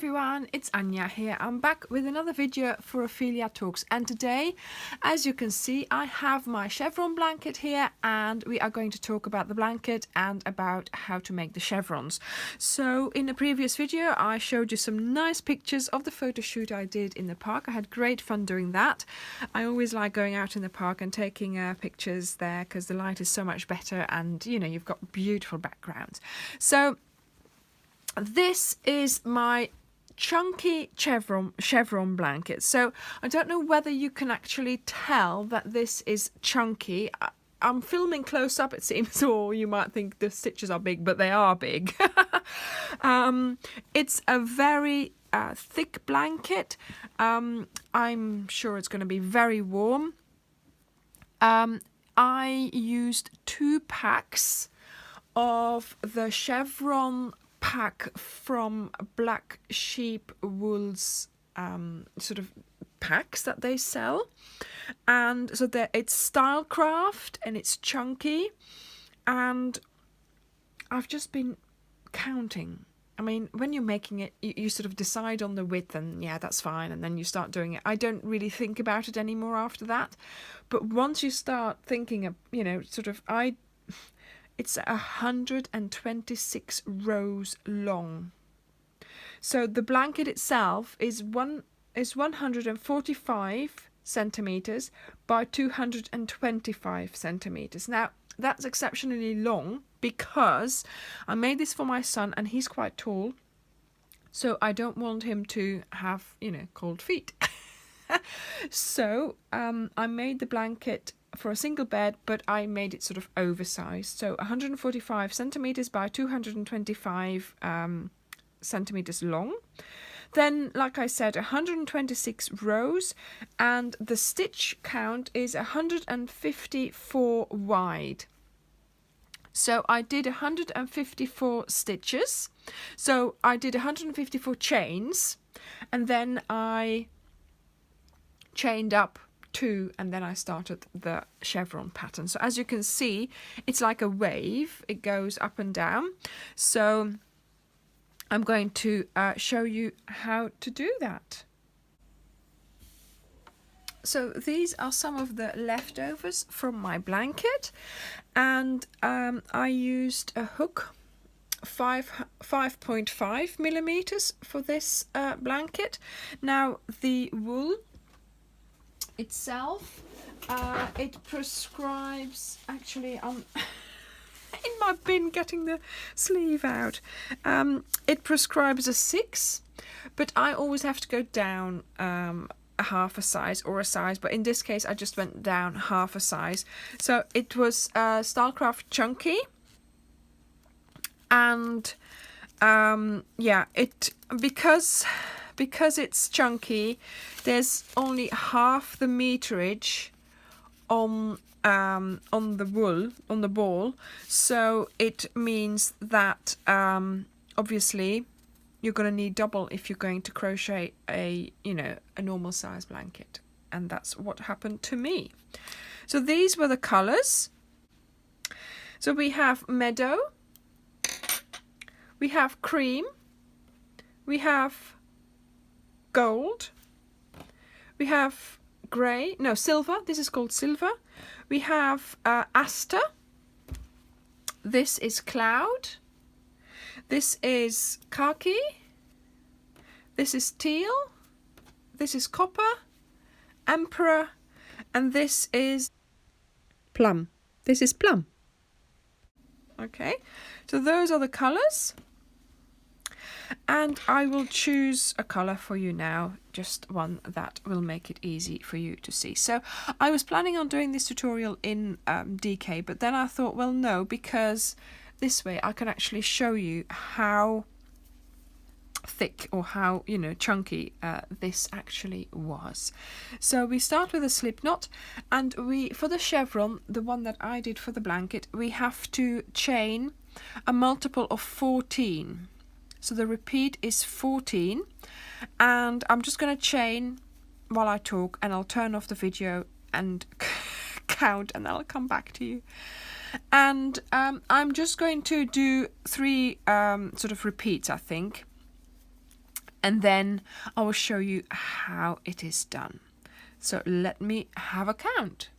everyone, it's Anja here. I'm back with another video for Ophelia Talks, and today, as you can see, I have my chevron blanket here and we are going to talk about the blanket and about how to make the chevrons. So in a previous video I showed you some nice pictures of the photo shoot I did in the park. I had great fun doing that. I always like going out in the park and taking pictures there because the light is so much better and you know you've got beautiful backgrounds. So this is my chunky chevron blanket. So I don't know whether you can actually tell that this is chunky. I'm filming close up, it seems, or you might think the stitches are big, but they are big. It's a very thick blanket. I'm sure it's going to be very warm. I used 2 packs of the chevron pack from Black Sheep Wool's sort of packs that they sell, and so it's Stylecraft and it's chunky, and I've just been counting. I mean, when you're making it, you sort of decide on the width and yeah, that's fine, and then you start doing it. I don't really think about it anymore after that, but once you start thinking of, you know, sort of, it's 126 rows long. So the blanket itself is 145 centimeters by 225 centimeters. Now that's exceptionally long because I made this for my son and he's quite tall, so I don't want him to have, you know, cold feet. So I made the blanket for a single bed, but I made it sort of oversized. So 145 centimeters by 225 centimeters long. Then, like I said, 126 rows, and the stitch count is 154 wide. So I did 154 stitches. So I did 154 chains, and then I chained up 2, and then I started the chevron pattern. So as you can see, it's like a wave. It goes up and down. So I'm going to show you how to do that. So these are some of the leftovers from my blanket, and I used a hook 5.5 millimeters for this blanket. Now the wool itself, it prescribes, actually I'm in my bin getting the sleeve out, it prescribes a 6, but I always have to go down a half a size or a size, but in this case I just went down half a size. So it was Stylecraft chunky, and yeah, it because it's chunky, there's only half the meterage on the wool, on the ball, so it means that obviously you're going to need double if you're going to crochet a normal size blanket, and that's what happened to me. So these were the colors. So we have meadow, we have cream, we have gold, we have grey, no, silver, this is called silver, we have aster, this is cloud, this is khaki, this is teal, this is copper, emperor, and this is plum. This is plum. Okay, so those are the colours. And I will choose a colour for you now, just one that will make it easy for you to see. So I was planning on doing this tutorial in DK, but then I thought, well, no, because this way I can actually show you how thick or how, you know, chunky this actually was. So we start with a slip knot, and for the chevron, the one that I did for the blanket, we have to chain a multiple of 14. So the repeat is 14, and I'm just going to chain while I talk, and I'll turn off the video and count, and then I'll come back to you. And I'm just going to do 3 sort of repeats, I think. and then I will show you how it is done. So let me have a count.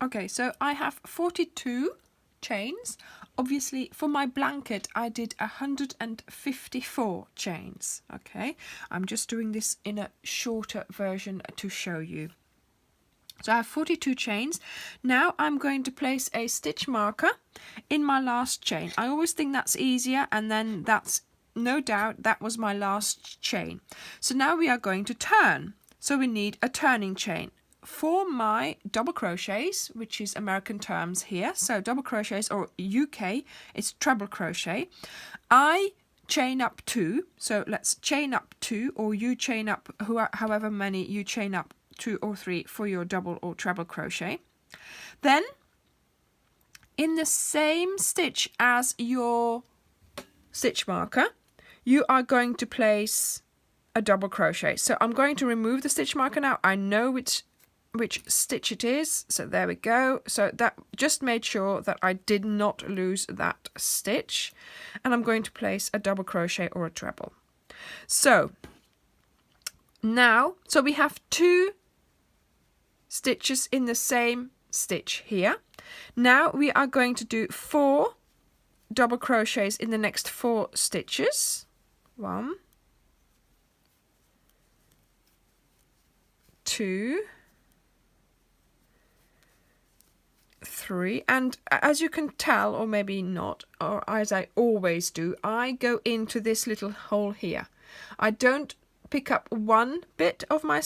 Okay, so I have 42 chains. Obviously, for my blanket, I did 154 chains. Okay, I'm just doing this in a shorter version to show you. So I have 42 chains. Now I'm going to place a stitch marker in my last chain. I always think that's easier, and then that's no doubt that was my last chain. So now we are going to turn. So we need a turning chain. For my double crochets, which is American terms here, so double crochets, or UK, it's treble crochet, I chain up 2. So let's chain up 2, or you chain up however many you chain up, 2 or 3 for your double or treble crochet. Then in the same stitch as your stitch marker, you are going to place a double crochet. So I'm going to remove the stitch marker now. I know which stitch it is, so there we go. So that just made sure that I did not lose that stitch, and I'm going to place a double crochet or a treble. So now, so we have 2 stitches in the same stitch here. Now we are going to do 4 double crochets in the next 4 stitches. 1, 2, 3, and as you can tell, or maybe not, or as I always do, I go into this little hole here. I don't pick up 1 bit of my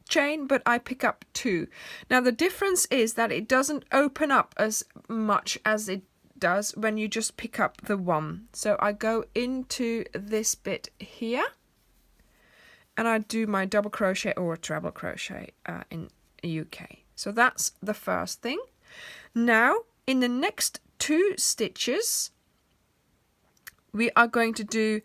chain, but I pick up 2. Now the difference is that it doesn't open up as much as it does when you just pick up the 1. So I go into this bit here, and I do my double crochet or a treble crochet in UK. So that's the first thing. Now in the next 2 stitches we are going to do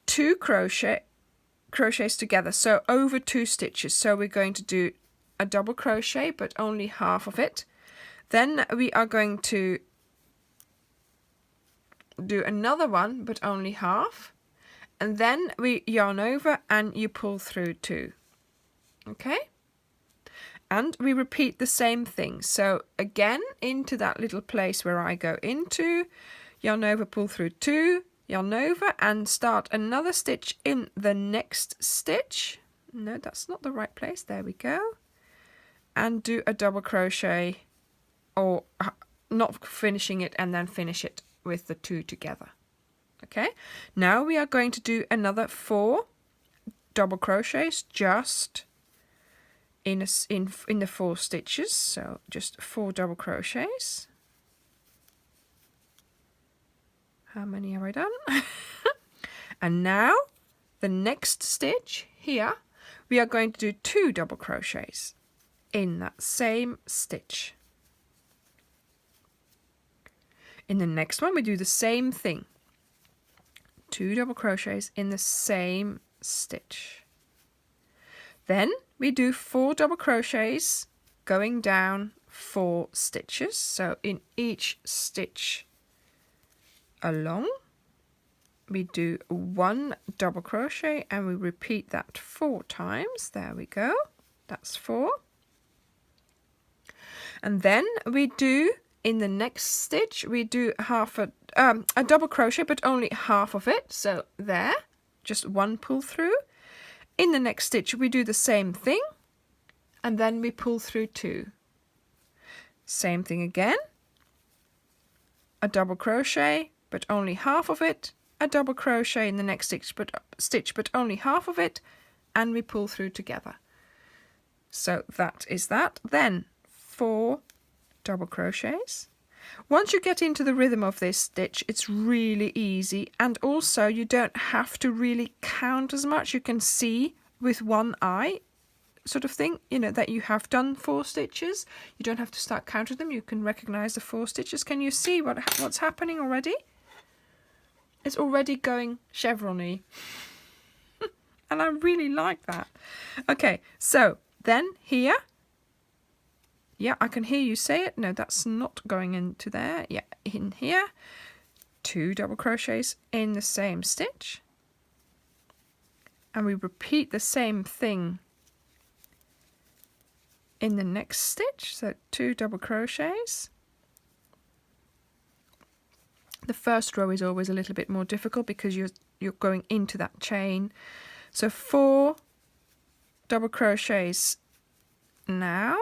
2 crochets together, so over 2 stitches. So we're going to do a double crochet, but only half of it. Then we are going to do another one, but only half, and then we yarn over and you pull through 2. Okay, and we repeat the same thing. So again, into that little place where I go into, yarn over, pull through 2, yarn over, and start another stitch in the next stitch. No, that's not the right place. There we go. And do a double crochet, or not finishing it, and then finish it with the 2 together. Okay, now we are going to do another 4 double crochets just in the 4 stitches. So just 4 double crochets. How many have I done? And now the next stitch here, we are going to do 2 double crochets in that same stitch. In the next one we do the same thing. 2 double crochets in the same stitch. Then we do 4 double crochets going down 4 stitches. So in each stitch along we do 1 double crochet, and we repeat that 4 times. There we go, that's 4. And then we do, in the next stitch, we do a double crochet, but only half of it. So there, just 1 pull through. In the next stitch we do the same thing, and then we pull through 2. Same thing again, a double crochet, but only half of it, a double crochet in the next stitch, but only half of it, and we pull through together. So that is that. Then 4 double crochets. Once you get into the rhythm of this stitch, it's really easy, and also you don't have to really count as much. You can see with one eye sort of thing, you know, that you have done 4 stitches. You don't have to start counting them. You can recognize the 4 stitches. Can you see what's happening already? It's already going chevron-y. And I really like that. Okay, so then here, yeah, I can hear you say it. No, that's not going into there. Yeah, in here. 2 double crochets in the same stitch, and we repeat the same thing in the next stitch, so 2 double crochets. The first row is always a little bit more difficult because you're going into that chain. So 4 double crochets now.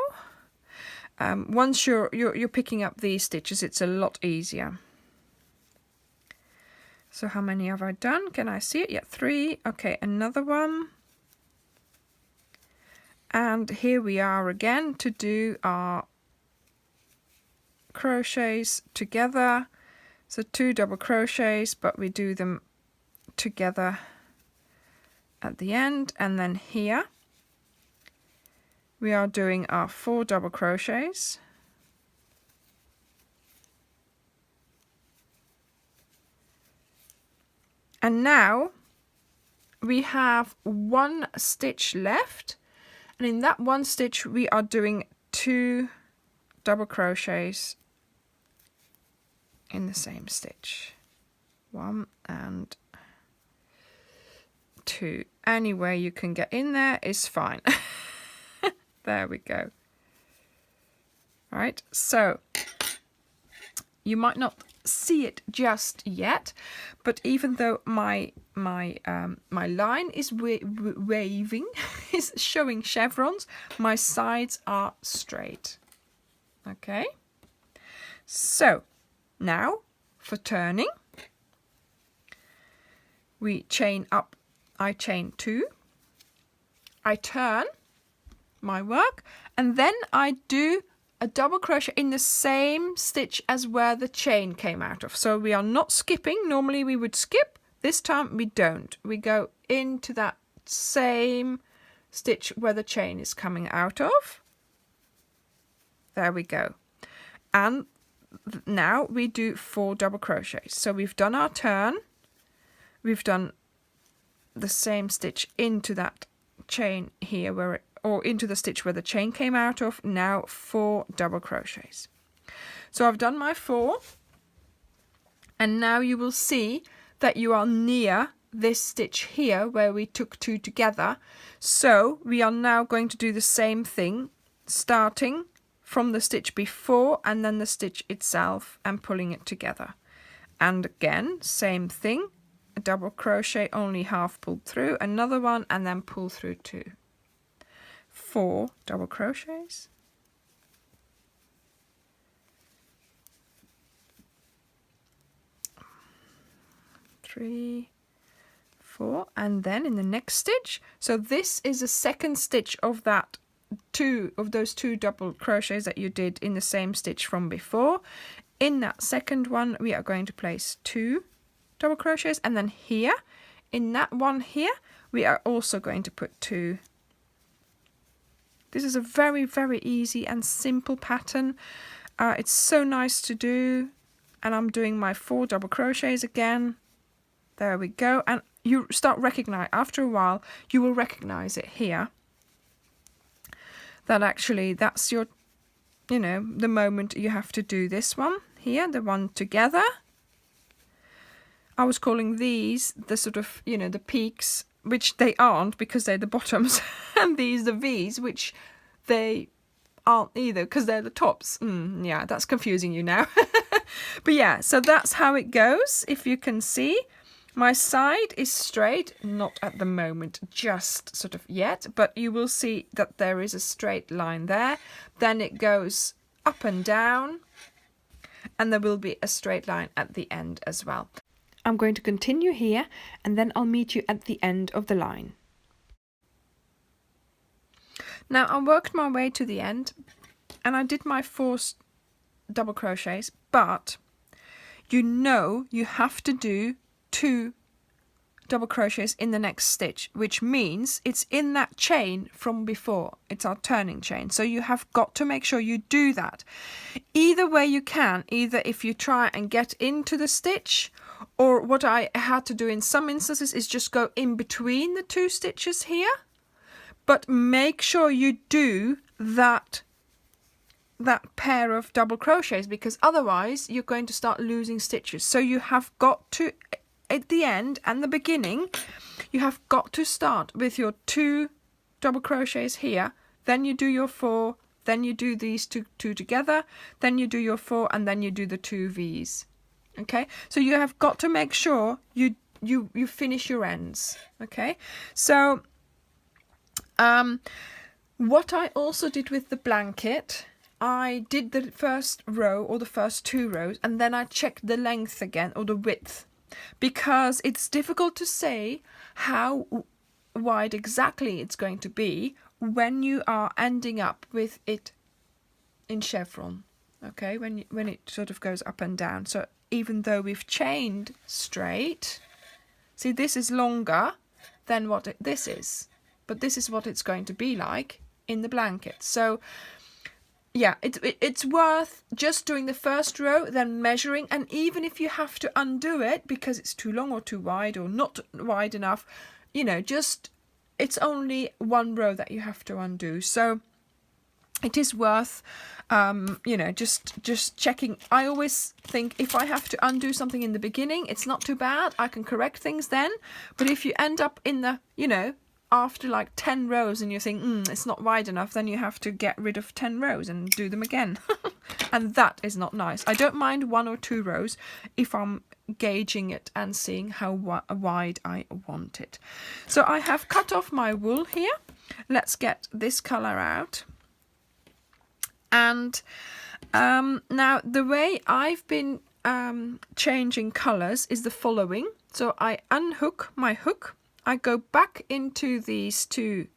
Once you're picking up these stitches, it's a lot easier. So how many have I done? Can I see it? Yeah, 3. Okay, another one. And here we are again to do our crochets together. So 2 double crochets, but we do them together at the end. And then here we are doing our 4 double crochets. And now we have 1 stitch left, and in that 1 stitch we are doing 2 double crochets in the same stitch. 1 and 2. Any way you can get in there is fine. There we go. Right, so you might not see it just yet, but even though my line is waving, is showing chevrons, my sides are straight. Okay, so now for turning, we chain up. I chain 2, I turn my work, and then I do a double crochet in the same stitch as where the chain came out of. So we are not skipping. Normally we would skip. This time we don't. We go into that same stitch where the chain is coming out of. There we go. And now we do 4 double crochets. So we've done our turn. We've done the same stitch into that chain here where it, or into the stitch where the chain came out of. Now 4 double crochets. So I've done my 4, and now you will see that you are near this stitch here where we took 2 together. So we are now going to do the same thing, starting from the stitch before and then the stitch itself and pulling it together. And again, same thing, a double crochet, only half pulled through, another one, and then pull through 2. 4 double crochets, 3, 4, and then in the next stitch, so this is the second stitch of that those 2 double crochets that you did in the same stitch from before. In that second one we are going to place 2 double crochets, and then here in that one here we are also going to put 2. This is a very, very easy and simple pattern. It's so nice to do, and I'm doing my 4 double crochets again. There we go, and you start recognize, after a while you will recognize it here, that actually that's your, the moment you have to do this one here, the one together. I was calling these the sort of, the peaks, which they aren't because they're the bottoms, and these the V's, which they aren't either because they're the tops. Yeah, that's confusing you now. But yeah, so that's how it goes. If you can see, my side is straight, not at the moment, just sort of yet, but you will see that there is a straight line there. Then it goes up and down, and there will be a straight line at the end as well. I'm going to continue here, and then I'll meet you at the end of the line. Now I worked my way to the end, and I did my 4 double crochets, but you have to do 2 double crochets in the next stitch, which means it's in that chain from before. It's our turning chain, so you have got to make sure you do that. Either way you can, either if you try and get into the stitch, or what I had to do in some instances is just go in between the 2 stitches here. But make sure you do that that pair of double crochets, because otherwise you're going to start losing stitches. So you have got to, at the end and the beginning, you have got to start with your 2 double crochets here, then you do your 4, then you do these two together, then you do your 4, and then you do the 2 V's. Okay, so you have got to make sure you finish your ends. Okay, so what I also did with the blanket, I did the first row or the first 2 rows, and then I checked the length again, or the width, because it's difficult to say how wide exactly it's going to be when you are ending up with it in chevron. Okay, when it sort of goes up and down. So even though we've chained straight, see, this is longer than what this is, but this is what it's going to be like in the blanket. So yeah, it's worth just doing the first row, then measuring, and even if you have to undo it because it's too long or too wide or not wide enough, you know, just, it's only 1 row that you have to undo. So it is worth, you know, just checking. I always think if I have to undo something in the beginning, it's not too bad. I can correct things then. But if you end up in the, you know, after like 10 rows and you think, it's not wide enough, then you have to get rid of 10 rows and do them again. And that is not nice. I don't mind 1 or 2 rows if I'm gauging it and seeing how wide I want it. So I have cut off my wool here. Let's get this color out. And now the way I've been changing colors is the following. So I unhook my hook, I go back into these 2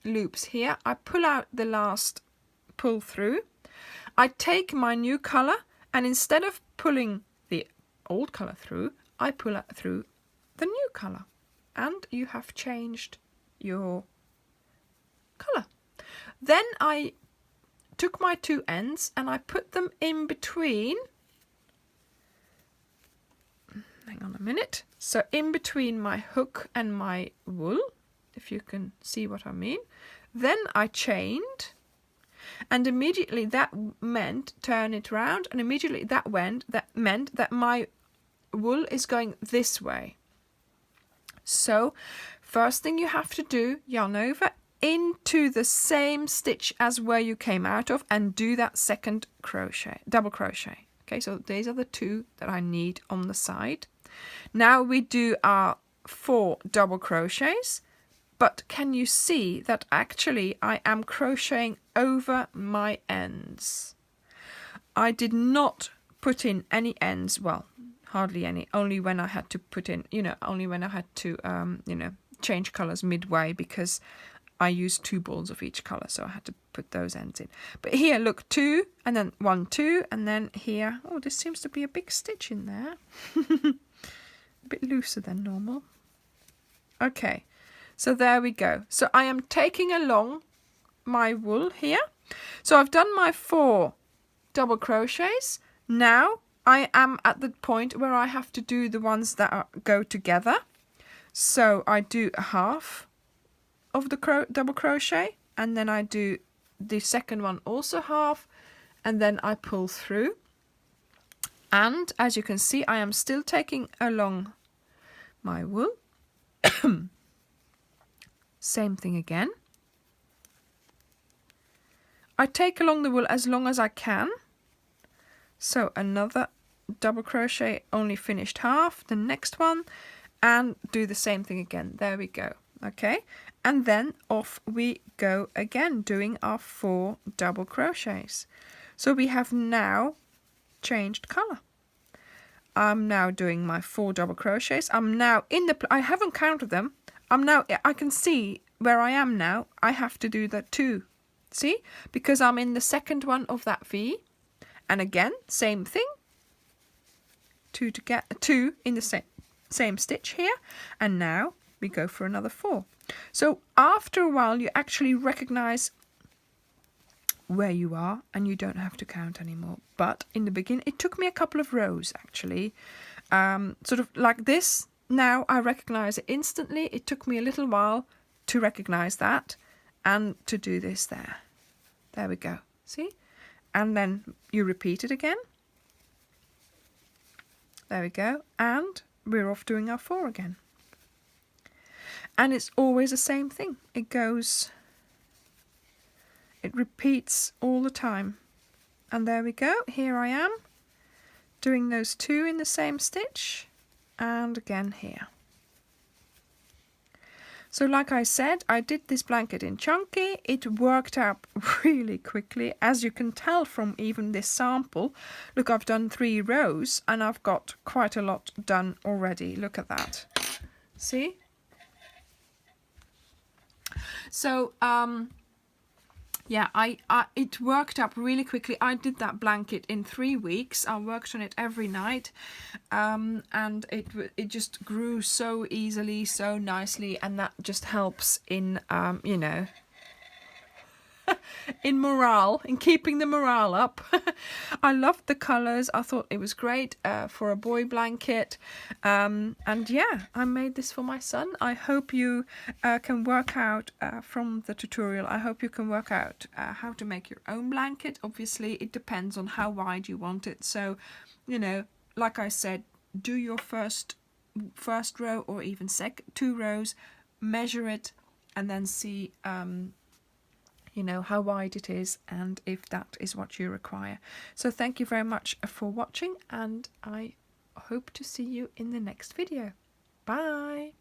loops here, I pull out the last pull through, I take my new color, and instead of pulling the old color through, I pull it through the new color, and you have changed your color. Then I took my 2 ends and I put them in between. Hang on a minute. So in between my hook and my wool, if you can see what I mean. Then I chained, and immediately that meant turn it round, and immediately that meant that my wool is going this way. So first thing you have to do, yarn over into the same stitch as where you came out of, and do that second crochet, double crochet. Okay, so these are the 2 that I need on the side. Now we do our 4 double crochets, but can you see that actually I am crocheting over my ends? I did not put in any ends, well, hardly any, only when I had to put in, only when I had to, change colors midway, because I used 2 balls of each color, so I had to put those ends in. But here, look, 2, and then 1, 2, and then here, oh, this seems to be a big stitch in there. A bit looser than normal. Okay, so there we go. So I am taking along my wool here. So I've done my 4 double crochets. Now I am at the point where I have to do the ones that go together. So I do a half of the double crochet, and then I do the second one also half, and then I pull through. And as you can see, I am still taking along my wool. Same thing again. I take along the wool as long as I can. So another double crochet, only finished half, the next one, and do the same thing again. There we go. Okay, and then off we go again, doing our 4 double crochets. So we have now changed color. I'm now doing my 4 double crochets. I'm now in the, I haven't counted them. I can see where I am now. I have to do the 2. See? Because I'm in the second one of that V. And again, same thing. 2 to get 2 in the same stitch here. And now we go for another 4. So after a while, you actually recognize where you are, and you don't have to count anymore. But in the beginning, it took me a couple of rows actually, sort of like this. Now I recognize it instantly. It took me a little while to recognize that and to do this there. There we go. See? and then you repeat it again. There we go, and we're off doing our 4 again. And it's always the same thing. It repeats all the time. And there we go, here I am doing those 2 in the same stitch, and again here. So like I said, I did this blanket in chunky. It worked out really quickly, as you can tell from even this sample. Look, I've done 3 rows and I've got quite a lot done already. Look at that. See? So yeah, it worked up really quickly. I did that blanket in 3 weeks. I worked on it every night, and it just grew so easily, so nicely, and that just helps in you know, in morale, in keeping the morale up. I loved the colours. I thought it was great for a boy blanket, and yeah, I made this for my son. I hope you can work out from the tutorial, I hope you can work out how to make your own blanket. Obviously it depends on how wide you want it, so you know, like I said, do your first row, or even 2 rows, measure it, and then see you know, how wide it is and if that is what you require. So thank you very much for watching, and I hope to see you in the next video. Bye!